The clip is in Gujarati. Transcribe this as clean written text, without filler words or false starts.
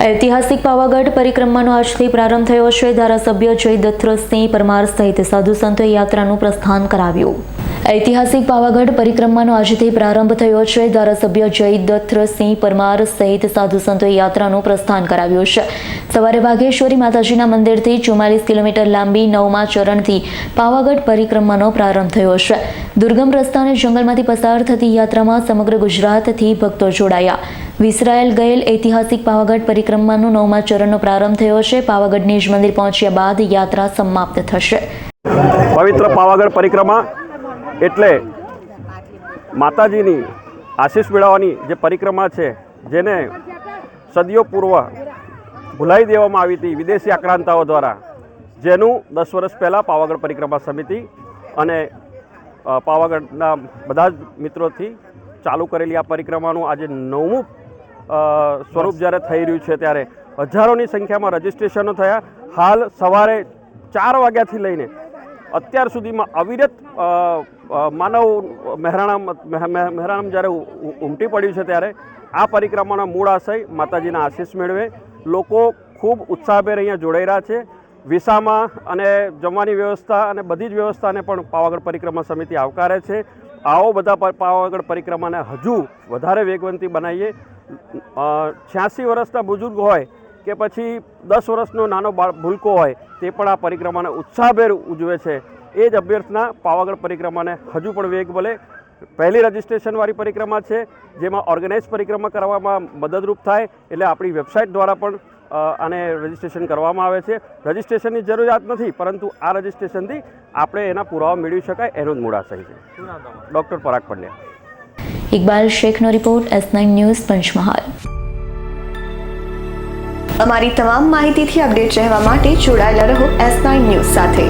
ઐતિહાસિક પાવાગઢ પરિક્રમાનો આજથી પ્રારંભ થયો છે। ધારાસભ્ય જય દત્તસિંહ પરમાર સહિત સાધુ સંતોએ યાત્રાનું પ્રસ્થાન કરાવ્યું। ઐતિહાસિક પાવાગઢ પરિક્રમાનો આજથી પ્રારંભ થયો છે। ધારાસભ્ય જય દત્તસિંહ પરમાર સહિત સાધુ સંતોએ યાત્રાનું પ્રસ્થાન કરાવ્યું છે। સવારે વાઘેશ્વરી માતાજીના મંદિરથી 44 કિલોમીટર લાંબી 9મા ચરણથી પાવાગઢ પરિક્રમાનો પ્રારંભ થયો છે। દુર્ગમ રસ્તા અને જંગલમાંથી પસાર થતી યાત્રામાં સમગ્ર ગુજરાતથી ભક્તો જોડાયા। વિસરાયેલ ગયેલ ઐતિહાસિક પાવાગઢ પરિક્રમાનો 9મા ચરણનો પ્રારંભ થયો છે। પાવાગઢ નિજ મંદિર પહોંચ્યા બાદ યાત્રા સમાપ્ત થશે। પવિત્ર પાવાગઢ પરિક્રમા એટલે માતાજીની આશીષ મેળવવાની જે પરિક્રમા છે, જેને સદીઓ પૂર્વ ભૂલાઈ દેવામાં આવી હતી વિદેશી આક્રાંતાઓ દ્વારા, જેનું 10 વર્ષ પહેલાં પાવાગઢ પરિક્રમા સમિતિ અને પાવાગઢના બધા જ મિત્રોથી ચાલુ કરેલી આ પરિક્રમાનું આજે 9મું સ્વરૂપ જ્યારે થઈ રહ્યું છે, ત્યારે હજારોની સંખ્યામાં રજીસ્ટ્રેશનો થયા। હાલ સવારે 4 વાગ્યાથી લઈને અત્યાર સુધીમાં અવિરત માનવ મહેરાણમ જ્યારે ઉમટી પડ્યું છે, ત્યારે આ પરિક્રમાનો મૂળ આશય માતાજીના આશીષ મેળવે લોકો ખૂબ ઉત્સાહભેર અહીંયા જોડાઈ રહ્યા છે। વિસામાં અને જમવાની વ્યવસ્થા અને બધી જ વ્યવસ્થાને પણ પાવાગઢ પરિક્રમા સમિતિ આવકારે છે। આવો બધા પાવાગઢ પરિક્રમાને હજુ વધારે વેગવંતી બનાવીએ। 86 વર્ષના બુઝુર્ગ હોય કે પછી 10 વર્ષનો નાનો ભૂલકો હોય, તે પણ આ પરિક્રમાને ઉત્સાહભેર ઉજવે છે। એ જ અભ્યર્થના પાવાગઢ પરિક્રમાને હજુ પણ વેગ મળે। પહેલી રજિસ્ટ્રેશનવાળી પરિક્રમા છે, જેમાં ઓર્ગેનાઇઝ પરિક્રમા કરવામાં મદદરૂપ થાય, એટલે આપણી વેબસાઇટ દ્વારા પણ આને રજિસ્ટ્રેશન કરવામાં આવે છે। રજિસ્ટ્રેશનની જરૂરિયાત નથી, પરંતુ આ રજિસ્ટ્રેશનથી આપણે એના પુરાવા મેળવી શકાય, એનો જ મૂળ આશય છે। ડૉક્ટર પરાગ પંડ્યા। ઇકબાલ શેખનો રિપોર્ટ, S9 ન્યૂઝ, પંચમહાલ। અમારી તમામ માહિતીથી અપડેટ રહેવા માટે જોડાયેલા રહો S9 ન્યૂઝ સાથે।